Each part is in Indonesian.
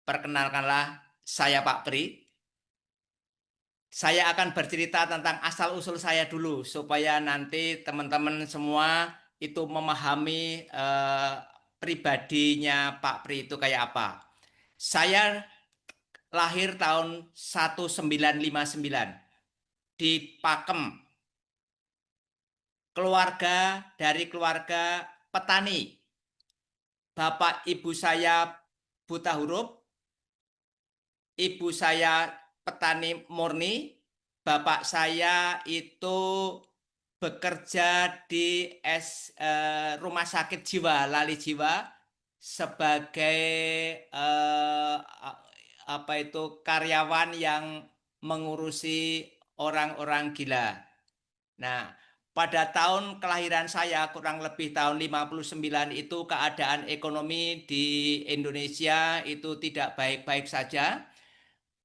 Perkenalkanlah, saya Pak Pri. Saya akan bercerita tentang asal-usul saya dulu, supaya nanti teman-teman semua itu memahami pribadinya Pak Pri itu kayak apa. Saya lahir tahun 1959 di Pakem, dari keluarga petani. Bapak ibu saya buta huruf, ibu saya petani murni, bapak saya itu bekerja di rumah sakit jiwa, Lali Jiwa, sebagai eh, apa itu karyawan yang mengurusi orang-orang gila. Nah, pada tahun kelahiran saya kurang lebih tahun 59 itu keadaan ekonomi di Indonesia itu tidak baik-baik saja.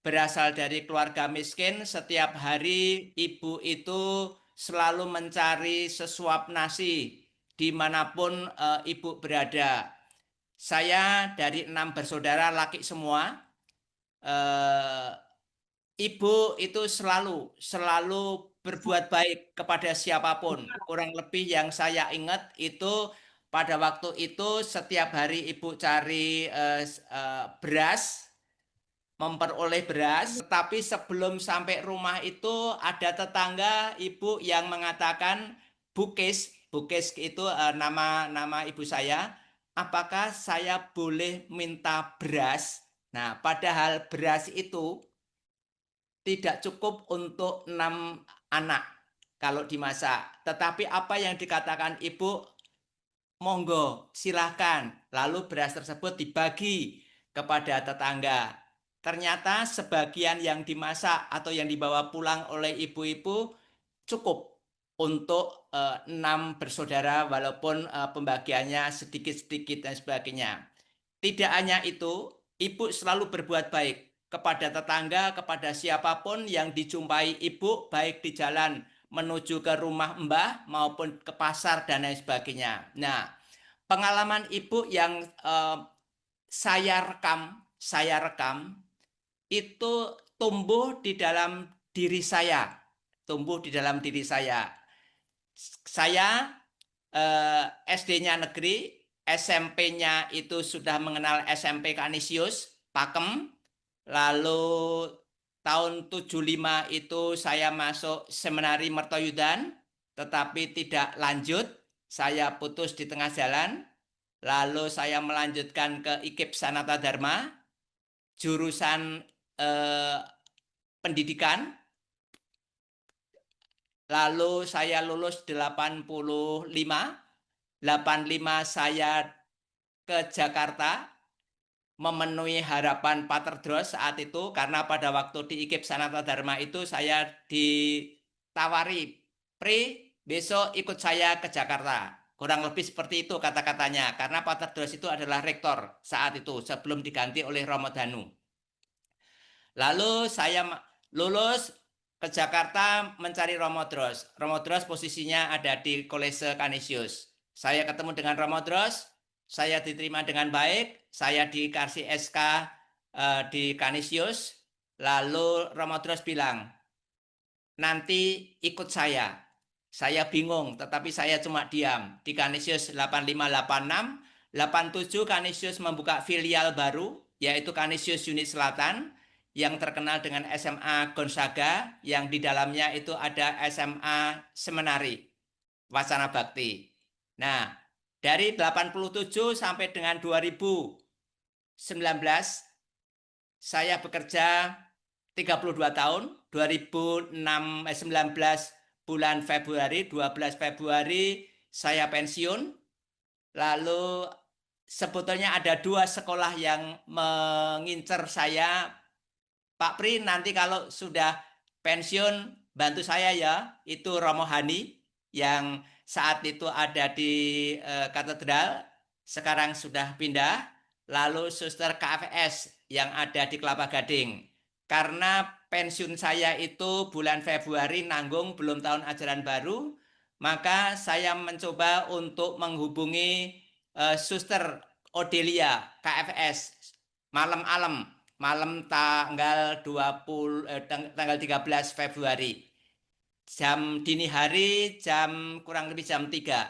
Berasal dari keluarga miskin, setiap hari ibu itu selalu mencari sesuap nasi dimanapun ibu berada. Saya dari 6 bersaudara laki semua. eh, Ibu itu selalu berbuat baik kepada siapapun. Kurang lebih yang saya ingat itu pada waktu itu setiap hari ibu cari beras, memperoleh beras. Tetapi sebelum sampai rumah itu ada tetangga ibu yang mengatakan, Bukis, Bukis itu nama ibu saya, apakah saya boleh minta beras? Nah, padahal beras itu tidak cukup untuk 6 anak kalau dimasak. Tetapi apa yang dikatakan ibu, monggo silahkan. Lalu beras tersebut dibagi kepada tetangga. Ternyata sebagian yang dimasak atau yang dibawa pulang oleh ibu-ibu cukup untuk 6 bersaudara, walaupun pembagiannya sedikit-sedikit dan sebagainya. Tidak hanya itu, ibu selalu berbuat baik kepada tetangga, kepada siapapun yang dijumpai ibu, baik di jalan menuju ke rumah mbah maupun ke pasar dan lain sebagainya. Nah, pengalaman ibu yang saya rekam itu tumbuh di dalam diri saya, tumbuh di dalam diri saya. Saya SD-nya negeri, SMP-nya itu sudah mengenal SMP Kanisius, Pakem. Lalu tahun 75 itu saya masuk Seminari Mertoyudan, tetapi tidak lanjut. Saya putus di tengah jalan. Lalu saya melanjutkan ke IKIP Sanata Dharma, jurusan eh, pendidikan. Lalu saya lulus 85. 85 saya ke Jakarta memenuhi harapan Pater Dros saat itu, karena pada waktu di IKIP Sanata Dharma itu saya ditawari, Pri, besok ikut saya ke Jakarta. Kurang lebih seperti itu kata-katanya, karena Pater Dros itu adalah rektor saat itu sebelum diganti oleh Romo Danu. Lalu saya lulus ke Jakarta mencari Romo Dros. Romo Dros posisinya ada di Kolese Kanisius. Saya ketemu dengan Romo Dros, saya diterima dengan baik, saya dikasih SK di Kanisius. Lalu Romo Dros bilang, nanti ikut saya. Saya bingung, tetapi saya cuma diam. Di Kanisius 85, 86, 87 Kanisius membuka filial baru, yaitu Kanisius Unit Selatan, yang terkenal dengan SMA Gonzaga, yang di dalamnya itu ada SMA Seminari, Wacana Bakti. Nah, dari 87 sampai dengan 2019, saya bekerja 32 tahun, 19 bulan Februari, 12 Februari saya pensiun. Lalu sebetulnya ada 2 sekolah yang mengincar saya, Pak Pri, nanti kalau sudah pensiun bantu saya ya. Itu Romo Hani yang saat itu ada di katedral, sekarang sudah pindah. Lalu Suster KFS yang ada di Kelapa Gading. Karena pensiun saya itu bulan Februari nanggung belum tahun ajaran baru, maka saya mencoba untuk menghubungi Suster Odelia KFS. malam tanggal 13 Februari. Jam dini hari, jam kurang lebih jam 3.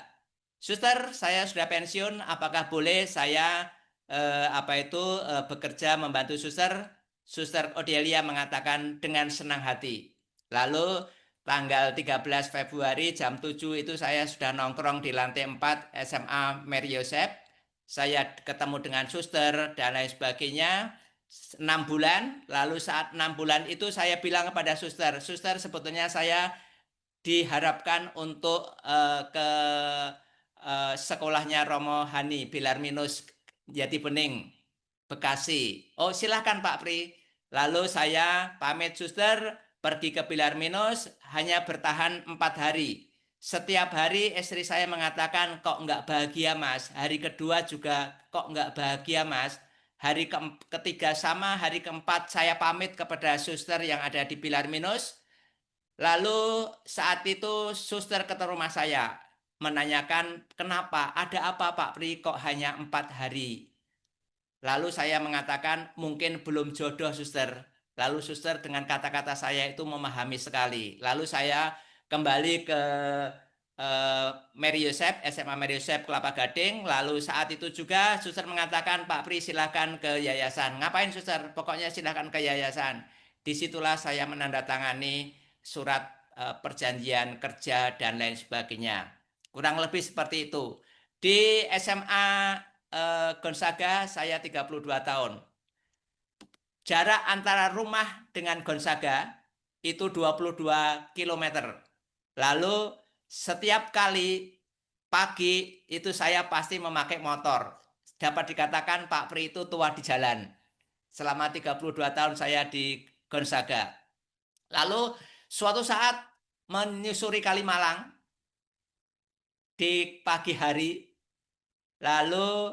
Suster, saya sudah pensiun, apakah boleh saya bekerja membantu suster? Suster Odelia mengatakan dengan senang hati. Lalu tanggal 13 Februari jam 7 itu saya sudah nongkrong di lantai 4 SMA Mary Yosef. Saya ketemu dengan suster dan lain sebagainya. 6 bulan, lalu saat 6 bulan itu saya bilang kepada suster, suster sebetulnya saya diharapkan untuk ke sekolahnya Romo Hani Bilarminus Jati Bening Bekasi. Oh silahkan Pak Pri. Lalu saya pamit suster pergi ke Bilarminus hanya bertahan 4 hari. Setiap hari istri saya mengatakan kok nggak bahagia mas. Hari kedua juga kok nggak bahagia mas. Hari ketiga sama, hari keempat saya pamit kepada suster yang ada di Bilarminus. Lalu saat itu suster ke rumah saya menanyakan kenapa, ada apa Pak Pri kok hanya 4 hari. Lalu saya mengatakan mungkin belum jodoh suster. Lalu suster dengan kata-kata saya itu memahami sekali. Lalu saya kembali ke Mary Yosef, SMA Mary Yosef Kelapa Gading. Lalu saat itu juga suster mengatakan Pak Pri silahkan ke yayasan. Ngapain suster? Pokoknya silahkan ke yayasan. Disitulah saya menandatangani surat perjanjian kerja dan lain sebagainya. Kurang lebih seperti itu. Di SMA Gonzaga saya 32 tahun. Jarak antara rumah dengan Gonzaga itu 22 kilometer. Lalu setiap kali pagi itu saya pasti memakai motor. Dapat dikatakan Pak Pri itu tua di jalan. Selama 32 tahun saya di Gonzaga. Lalu suatu saat menyusuri Kalimalang di pagi hari, lalu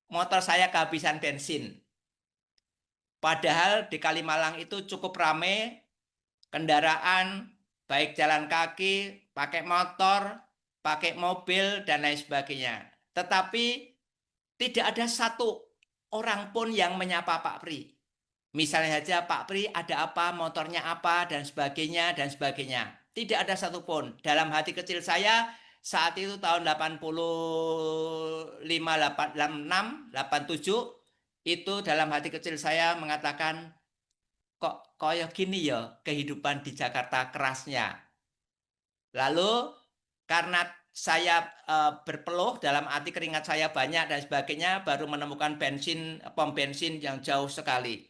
motor saya kehabisan bensin. Padahal di Kalimalang itu cukup ramai kendaraan, baik jalan kaki, pakai motor, pakai mobil, dan lain sebagainya. Tetapi tidak ada satu orang pun yang menyapa Pak Pri. Misalnya saja Pak Pri ada apa, motornya apa, dan sebagainya, dan sebagainya. Tidak ada satupun. Dalam hati kecil saya, saat itu tahun 85, 86, 87, itu dalam hati kecil saya mengatakan, kok koyo gini ya kehidupan di Jakarta kerasnya. Lalu karena saya berpeluh dalam arti keringat saya banyak dan sebagainya, baru menemukan pom bensin yang jauh sekali.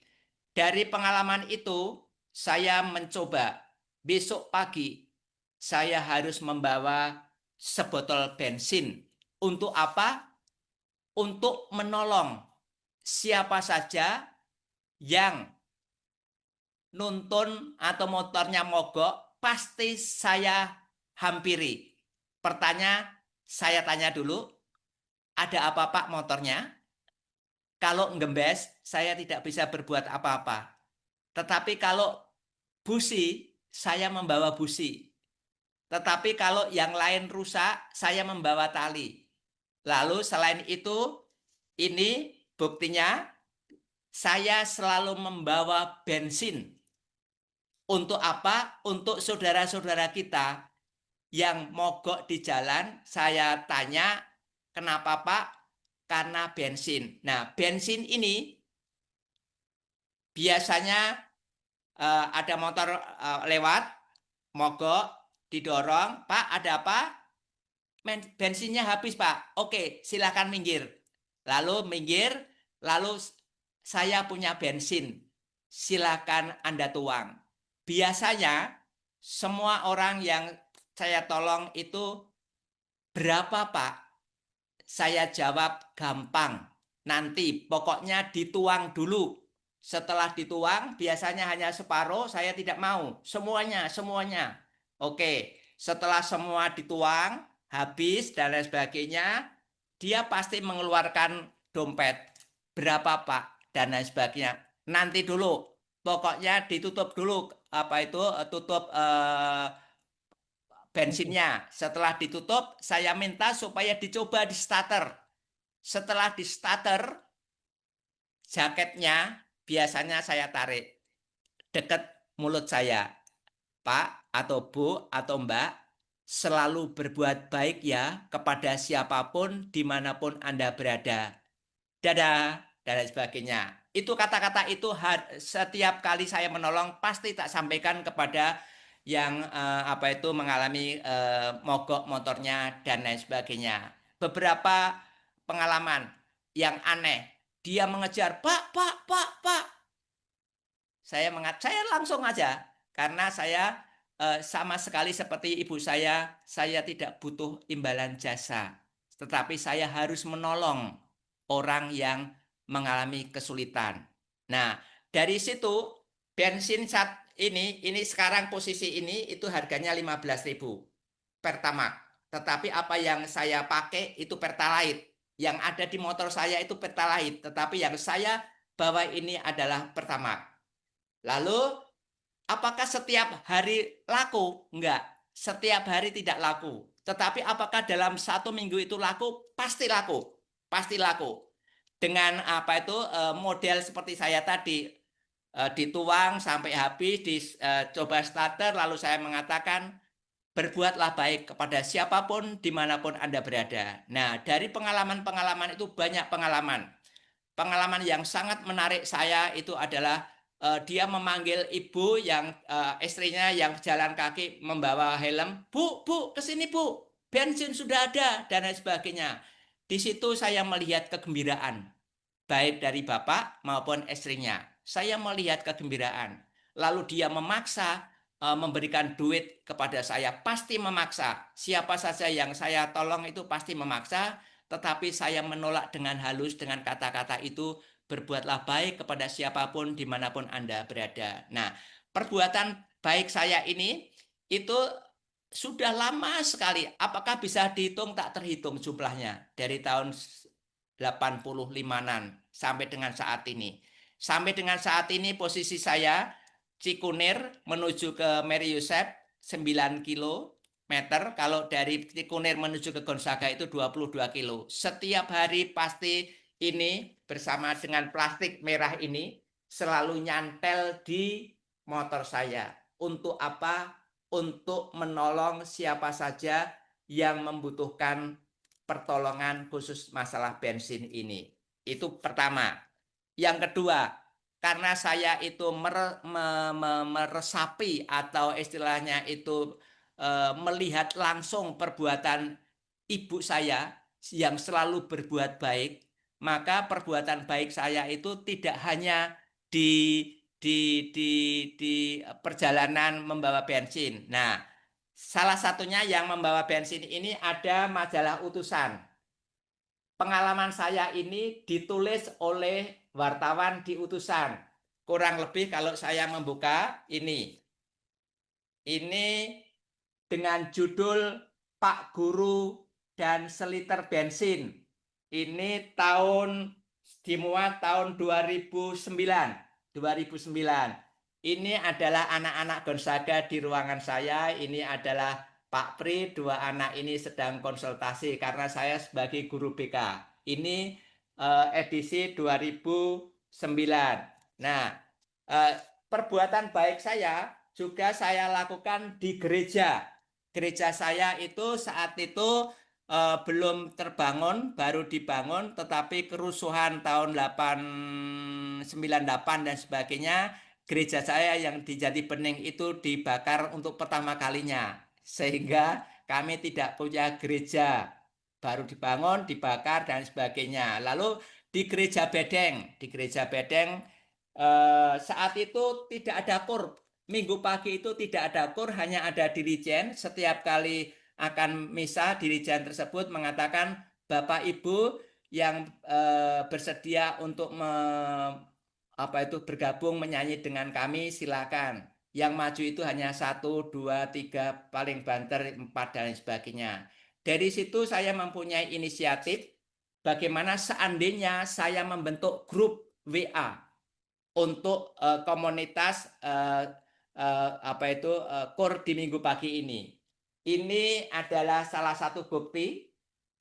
Dari pengalaman itu, saya mencoba besok pagi saya harus membawa sebotol bensin. Untuk apa? Untuk menolong siapa saja yang nuntun atau motornya mogok, pasti saya hampiri. Saya tanya dulu, ada apa Pak motornya? Kalau ngembes, saya tidak bisa berbuat apa-apa. Tetapi kalau busi, saya membawa busi. Tetapi kalau yang lain rusak, saya membawa tali. Lalu selain itu, ini buktinya, saya selalu membawa bensin. Untuk apa? Untuk saudara-saudara kita yang mogok di jalan, saya tanya, kenapa Pak? Karena bensin. Nah, bensin ini biasanya ada motor lewat, mogok, didorong, Pak ada apa? Bensinnya habis Pak. Oke, silakan minggir. Lalu minggir, lalu saya punya bensin. Silakan Anda tuang. Biasanya semua orang yang saya tolong itu berapa Pak? Saya jawab gampang. Nanti pokoknya dituang dulu. Setelah dituang biasanya hanya separuh, saya tidak mau. Semuanya, semuanya. Oke, setelah semua dituang, habis dan lain sebagainya, dia pasti mengeluarkan dompet. Berapa Pak? Dan lain sebagainya. Nanti dulu. Pokoknya ditutup dulu apa itu tutup bensinnya. Setelah ditutup, saya minta supaya dicoba di starter. Setelah di starter, jaketnya biasanya saya tarik dekat mulut saya. Pak atau Bu atau Mbak, selalu berbuat baik ya kepada siapapun dimanapun Anda berada. Dadah, dan lain sebagainya. Itu kata-kata itu setiap kali saya menolong pasti tak sampaikan kepada yang apa itu mengalami mogok motornya dan lain sebagainya. Beberapa pengalaman yang aneh, dia mengejar, Pak, Pak, Pak, Pak. Saya langsung aja karena saya sama sekali seperti ibu saya tidak butuh imbalan jasa, tetapi saya harus menolong orang yang mengalami kesulitan. Nah, dari situ bensin saat ini sekarang posisi ini itu harganya 15.000 Pertamax. Tetapi apa yang saya pakai itu Pertalite. Yang ada di motor saya itu Pertalite, tetapi yang saya bawa ini adalah Pertamax. Lalu, apakah setiap hari laku? Enggak, setiap hari tidak laku. Tetapi apakah dalam 1 minggu itu laku? Pasti laku, pasti laku. Dengan apa itu model seperti saya tadi, dituang sampai habis, dicoba starter, lalu saya mengatakan berbuatlah baik kepada siapapun dimanapun Anda berada. Nah, dari pengalaman-pengalaman itu banyak pengalaman. Pengalaman yang sangat menarik saya itu adalah dia memanggil ibu yang istrinya yang jalan kaki membawa helm, Bu, kesini Bu, bensin sudah ada dan lain sebagainya. Di situ saya melihat kegembiraan, baik dari bapak maupun istrinya. Saya melihat kegembiraan. Lalu dia memaksa memberikan duit kepada saya, pasti memaksa. Siapa saja yang saya tolong itu pasti memaksa, tetapi saya menolak dengan halus dengan kata-kata itu, berbuatlah baik kepada siapapun dimanapun Anda berada. Nah, perbuatan baik saya ini itu sudah lama sekali. Apakah bisa dihitung? Tak terhitung jumlahnya. Dari tahun 85-an sampai dengan saat ini. Sampai dengan saat ini posisi saya Cikunir menuju ke Mary Yosef 9 kilometer. Kalau dari Cikunir menuju ke Gonzaga itu 22 kilo. Setiap hari pasti ini bersama dengan plastik merah ini selalu nyantel di motor saya. Untuk apa? Untuk menolong siapa saja yang membutuhkan pertolongan khusus masalah bensin ini. Itu pertama. Yang kedua, karena saya itu meresapi atau istilahnya itu melihat langsung perbuatan ibu saya yang selalu berbuat baik, maka perbuatan baik saya itu tidak hanya di di perjalanan membawa bensin. Nah, salah satunya yang membawa bensin ini ada majalah Utusan. Pengalaman saya ini ditulis oleh wartawan di Utusan. Kurang lebih kalau saya membuka ini. Ini dengan judul Pak Guru dan Seliter Bensin. Ini dimuat tahun 2009. 2009. Ini adalah anak-anak Gonzaga di ruangan saya. Ini adalah Pak Pri, dua anak ini sedang konsultasi karena saya sebagai guru BK. Ini edisi 2009. Nah, perbuatan baik saya juga saya lakukan di gereja. Gereja saya itu saat itu belum terbangun, baru dibangun, tetapi kerusuhan tahun 98 dan sebagainya, gereja saya yang di Jati Bening itu dibakar untuk pertama kalinya. Sehingga kami tidak punya gereja. Baru dibangun, dibakar dan sebagainya. Lalu di Gereja Bedeng saat itu tidak ada kur. Minggu pagi itu tidak ada kur, hanya ada dirijen. Setiap kali akan misa, dirijen tersebut mengatakan, Bapak Ibu yang bersedia untuk bergabung menyanyi dengan kami, silakan. Yang maju itu hanya 1, 2, 3, paling banter 4 dan sebagainya. Dari situ saya mempunyai inisiatif bagaimana seandainya saya membentuk grup WA untuk komunitas KOR di minggu pagi ini. Ini adalah salah satu bukti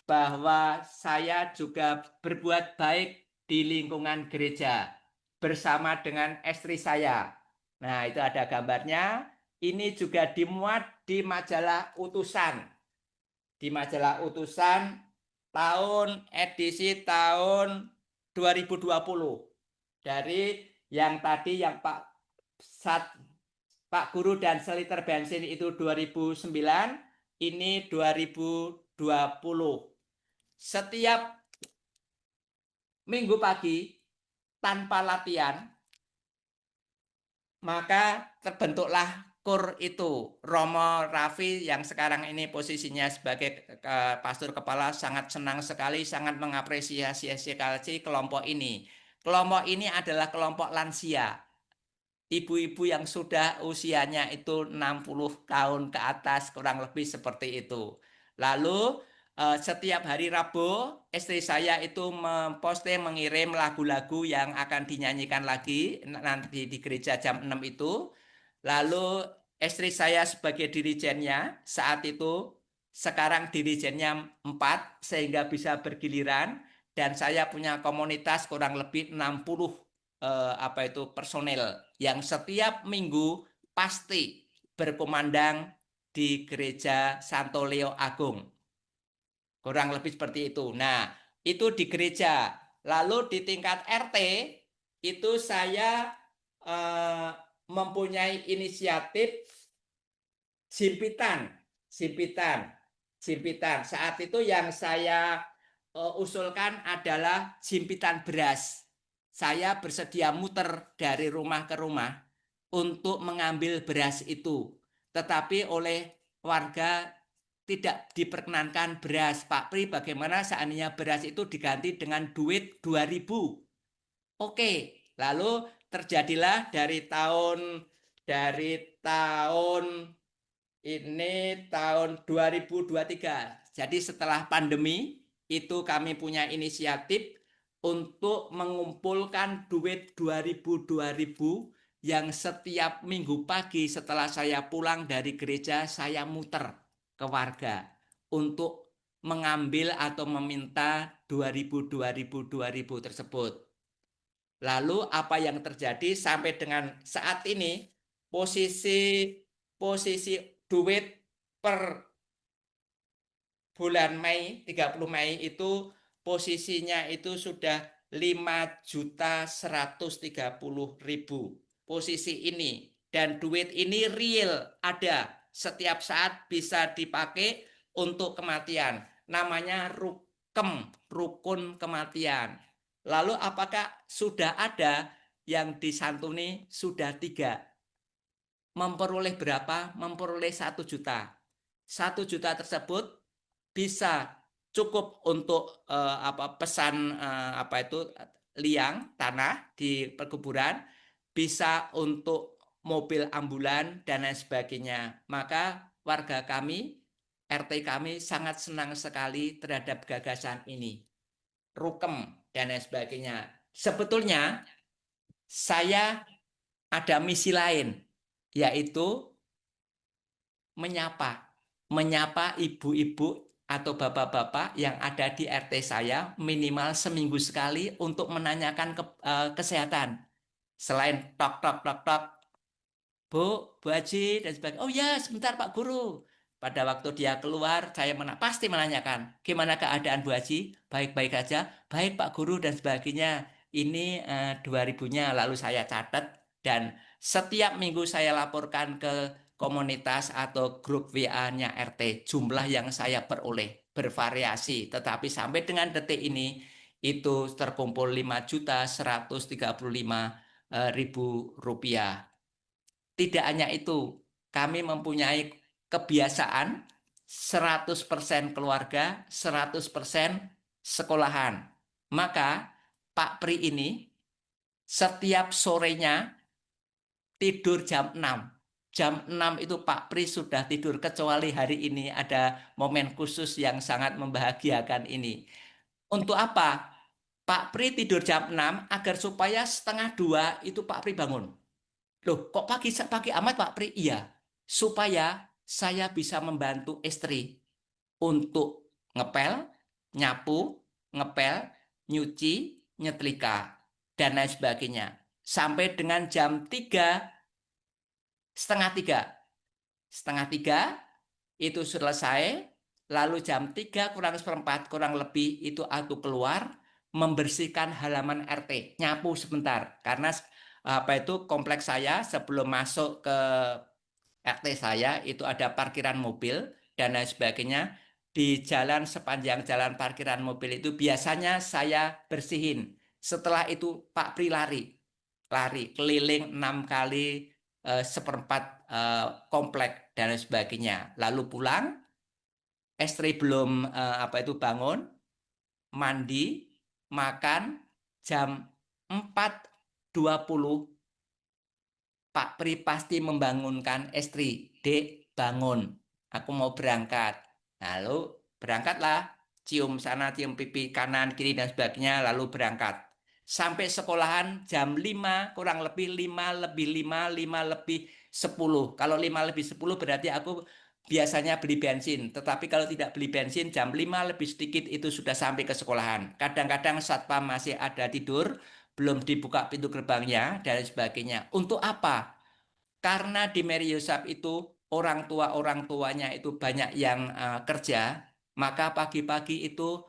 bahwa saya juga berbuat baik di lingkungan gereja bersama dengan istri saya. Nah, itu ada gambarnya. Ini juga dimuat di majalah Utusan. Di majalah Utusan edisi tahun 2020. Dari yang tadi yang Pak Guru dan seliter bensin itu 2009, ini 2020. Setiap minggu pagi tanpa latihan, maka terbentuklah KUR itu. Romo Raffi yang sekarang ini posisinya sebagai pastor kepala sangat senang sekali, sangat mengapresiasi kelompok ini. Kelompok ini adalah kelompok lansia. Ibu-ibu yang sudah usianya itu 60 tahun ke atas, kurang lebih seperti itu. Lalu setiap hari Rabu istri saya itu memposting, mengirim lagu-lagu yang akan dinyanyikan lagi nanti di gereja jam 6 itu. Lalu istri saya sebagai dirijennya saat itu, sekarang dirijennya 4 sehingga bisa bergiliran, dan saya punya komunitas kurang lebih 60 personel yang setiap minggu pasti berkumandang di gereja Santo Leo Agung. Kurang lebih seperti itu. Nah, itu di gereja. Lalu di tingkat RT itu saya mempunyai inisiatif Simpitan, simpitan, simpitan. Saat itu yang saya usulkan adalah simpitan beras. Saya bersedia muter dari rumah ke rumah untuk mengambil beras itu. Tetapi oleh warga tidak diperkenankan beras. Pak Pri, bagaimana seandainya beras itu diganti dengan duit 2.000? Oke, lalu terjadilah dari tahun ini tahun 2023. Jadi setelah pandemi itu kami punya inisiatif untuk mengumpulkan duit 2.000 yang setiap minggu pagi setelah saya pulang dari gereja saya muter ke warga untuk mengambil atau meminta 2.000 tersebut. Lalu apa yang terjadi sampai dengan saat ini, posisi duit per bulan Mei, 30 Mei itu posisinya itu sudah 5.130.000 posisi ini, dan duit ini real, ada setiap saat bisa dipakai untuk kematian, namanya rukun kematian. Lalu apakah sudah ada yang disantuni? Sudah 3. Memperoleh berapa? Memperoleh 1 juta. 1 juta tersebut bisa cukup untuk pesan liang tanah di perkuburan, bisa untuk mobil ambulan dan lain sebagainya. Maka warga kami, RT kami sangat senang sekali terhadap gagasan ini. Rukem dan lain sebagainya. Sebetulnya saya ada misi lain, yaitu menyapa ibu-ibu atau bapak-bapak yang ada di RT saya minimal seminggu sekali untuk menanyakan kesehatan. Selain tok tok tok tok, Bu Haji dan sebagainya. Oh ya, sebentar Pak Guru. Pada waktu dia keluar, saya pasti menanyakan, gimana keadaan Bu Haji? Baik-baik aja. Baik Pak Guru dan sebagainya. Ini 2.000-nya lalu saya catat, dan setiap minggu saya laporkan ke komunitas atau grup WA-nya RT. Jumlah yang saya peroleh bervariasi, tetapi sampai dengan detik ini itu terkumpul 5.135.000 rupiah. Tidak hanya itu, kami mempunyai kebiasaan 100% keluarga, 100% sekolahan. Maka Pak Pri ini setiap sorenya tidur jam 6. Jam 6 itu Pak Pri sudah tidur, kecuali hari ini ada momen khusus yang sangat membahagiakan ini. Untuk apa? Pak Pri tidur jam 6 agar supaya 1:30 itu Pak Pri bangun. Loh, kok pagi amat Pak Pri? Iya, supaya saya bisa membantu istri untuk ngepel, nyapu, ngepel, nyuci, nyetrika, dan lain sebagainya. Sampai dengan jam 3, setengah 3. Setengah 3 itu selesai, lalu jam 3 kurang seperempat, kurang lebih itu aku keluar, membersihkan halaman RT, nyapu sebentar. Karena kompleks saya sebelum masuk ke RT saya itu ada parkiran mobil dan lain sebagainya. Di jalan sepanjang jalan parkiran mobil itu biasanya saya bersihin. Setelah itu Pak Pri lari keliling 6 kali seperempat komplek dan lain sebagainya. Lalu pulang, istri belum bangun, mandi, makan jam 4.20 Pak Pri pasti membangunkan istri. Dek, bangun. Aku mau berangkat. Lalu berangkatlah. Cium sana, cium pipi kanan, kiri, dan sebagainya. Lalu berangkat. Sampai sekolahan jam 5, kurang lebih 5 lebih 5, 5 lebih 10. Kalau 5 lebih 10 berarti aku biasanya beli bensin. Tetapi kalau tidak beli bensin, jam 5 lebih sedikit itu sudah sampai ke sekolahan. Kadang-kadang satpam masih ada tidur, belum dibuka pintu gerbangnya dan sebagainya. Untuk apa? Karena di Mary Yosaf itu orang tuanya itu banyak yang kerja, maka pagi-pagi itu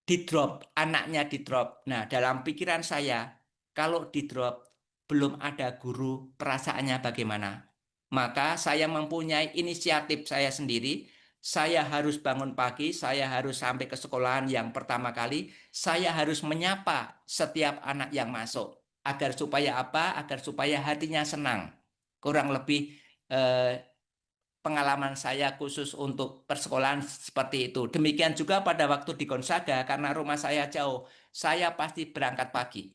di drop, anaknya di drop. Nah, dalam pikiran saya, kalau di drop belum ada guru, perasaannya bagaimana? Maka saya mempunyai inisiatif saya sendiri. Saya harus bangun pagi, saya harus sampai ke sekolahan yang pertama kali, saya harus menyapa setiap anak yang masuk. Agar supaya apa? Agar supaya hatinya senang. Kurang lebih eh, pengalaman saya khusus untuk persekolahan seperti itu. Demikian juga pada waktu di Gonzaga, karena rumah saya jauh, saya pasti berangkat pagi.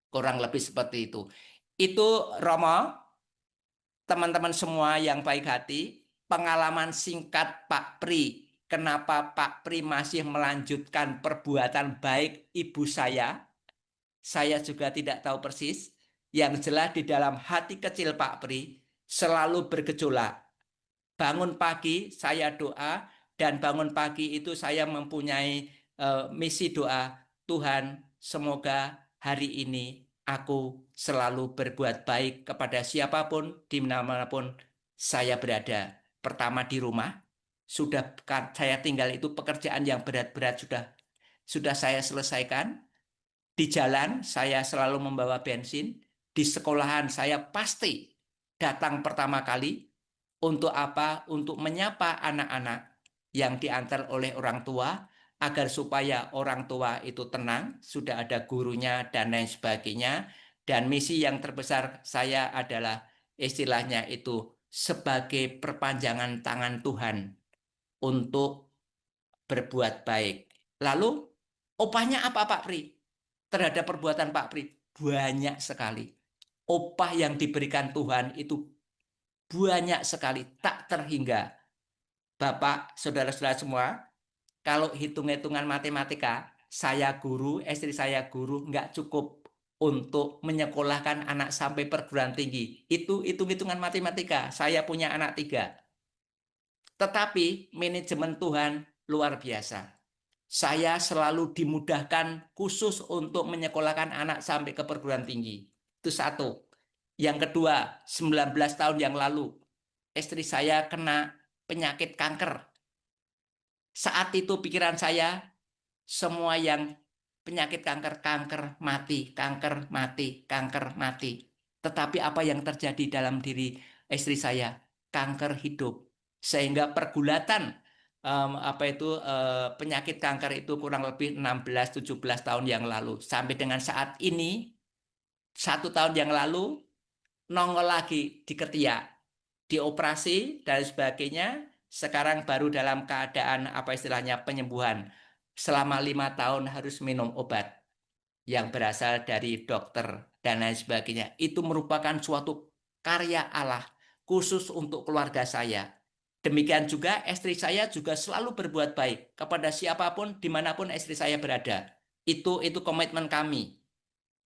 Kurang lebih seperti itu. Itu Romo, teman-teman semua yang baik hati, pengalaman singkat Pak Pri. Kenapa Pak Pri masih melanjutkan perbuatan baik ibu saya juga tidak tahu persis. Yang jelas di dalam hati kecil Pak Pri selalu bergejolak. Bangun pagi saya doa, dan bangun pagi itu saya mempunyai misi doa. Tuhan, semoga hari ini aku selalu berbuat baik kepada siapapun dimanapun saya berada. Pertama di rumah, sudah saya tinggal itu pekerjaan yang berat-berat sudah saya selesaikan. Di jalan saya selalu membawa bensin. Di sekolahan saya pasti datang pertama kali. Untuk apa? Untuk menyapa anak-anak yang diantar oleh orang tua, agar supaya orang tua itu tenang, sudah ada gurunya dan lain sebagainya. Dan misi yang terbesar saya adalah istilahnya itu sebagai perpanjangan tangan Tuhan untuk berbuat baik. Lalu opahnya apa Pak Pri? Terhadap perbuatan Pak Pri? Banyak sekali. Opah yang diberikan Tuhan itu banyak sekali, tak terhingga. Bapak, saudara-saudara semua, kalau hitung-hitungan matematika, saya guru, istri saya guru, nggak cukup untuk menyekolahkan anak sampai perguruan tinggi. Itu hitung-hitungan matematika. Saya punya anak 3. Tetapi manajemen Tuhan luar biasa. Saya selalu dimudahkan khusus untuk menyekolahkan anak sampai ke perguruan tinggi. Itu satu. Yang kedua, 19 tahun yang lalu, istri saya kena penyakit kanker. Saat itu pikiran saya, semua yang penyakit kanker, kanker mati, kanker mati, kanker mati. Tetapi apa yang terjadi dalam diri istri saya? Kanker hidup. Sehingga pergulatan penyakit kanker itu kurang lebih 16-17 tahun yang lalu. Sampai dengan saat ini, 1 tahun yang lalu, nongol lagi di ketiak, dioperasi dan sebagainya. Sekarang baru dalam keadaan penyembuhan. Selama 5 tahun harus minum obat yang berasal dari dokter dan lain sebagainya. Itu merupakan suatu karya Allah khusus untuk keluarga saya. Demikian juga istri saya juga selalu berbuat baik kepada siapapun dimanapun istri saya berada. Itu komitmen kami.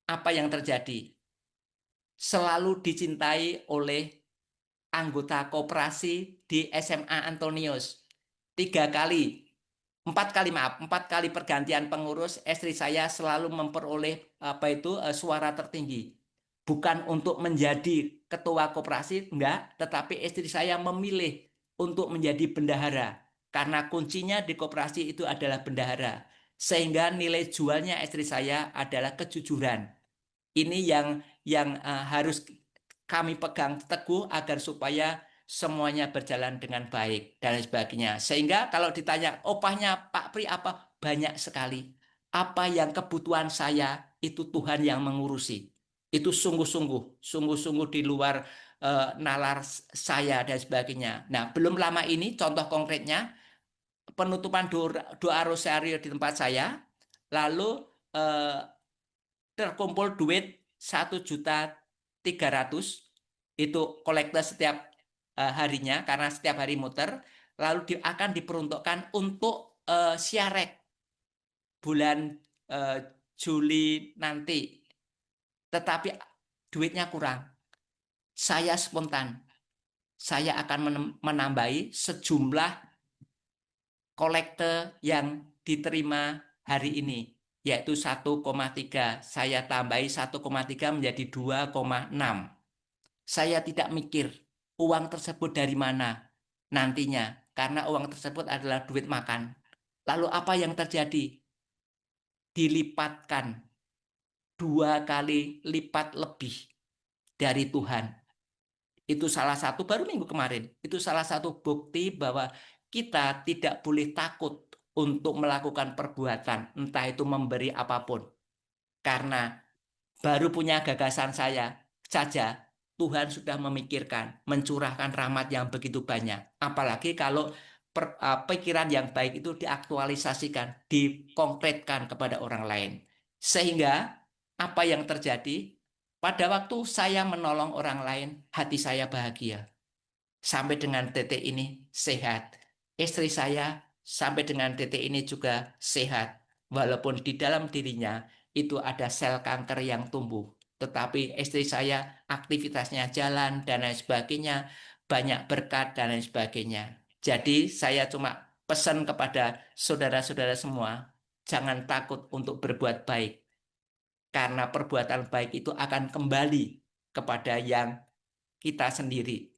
Apa yang terjadi? Selalu dicintai oleh anggota koperasi di SMA Antonius. 3 kali empat kali pergantian pengurus, istri saya selalu memperoleh suara tertinggi. Bukan untuk menjadi ketua koperasi, enggak, tetapi istri saya memilih untuk menjadi bendahara. Karena kuncinya di koperasi itu adalah bendahara. Sehingga nilai jualnya istri saya adalah kejujuran. Ini yang harus kami pegang teguh agar supaya semuanya berjalan dengan baik dan lain sebagainya. Sehingga kalau ditanya opahnya Pak Pri apa, banyak sekali. Apa yang kebutuhan saya itu Tuhan yang mengurusi. Itu sungguh-sungguh di luar nalar saya dan sebagainya. Nah, belum lama ini contoh konkretnya penutupan doa rosario di tempat saya, lalu eh, terkumpul duit 1.300.000 itu kolektor setiap harinya karena setiap hari muter, lalu akan diperuntukkan untuk syarek bulan eh, Juli nanti, tetapi duitnya kurang. Saya spontan, saya akan menambahi sejumlah kolektor yang diterima hari ini, yaitu 1,3. Saya tambahi 1,3 menjadi 2,6. Saya tidak mikir uang tersebut dari mana nantinya, karena uang tersebut adalah duit makan. Lalu apa yang terjadi? Dilipatkan 2 kali lipat lebih dari Tuhan. Itu salah satu, baru minggu kemarin, itu salah satu bukti bahwa kita tidak boleh takut untuk melakukan perbuatan, entah itu memberi apapun. Karena baru punya gagasan saya saja, Tuhan sudah memikirkan, mencurahkan rahmat yang begitu banyak. Apalagi kalau pikiran yang baik itu diaktualisasikan, dikonkretkan kepada orang lain. Sehingga apa yang terjadi? Pada waktu saya menolong orang lain, hati saya bahagia. Sampai dengan detik ini sehat. Istri saya sampai dengan detik ini juga sehat. Walaupun di dalam dirinya itu ada sel kanker yang tumbuh. Tetapi istri saya aktivitasnya jalan dan lain sebagainya, banyak berkat dan lain sebagainya. Jadi saya cuma pesan kepada saudara-saudara semua, jangan takut untuk berbuat baik. Karena perbuatan baik itu akan kembali kepada yang kita sendiri.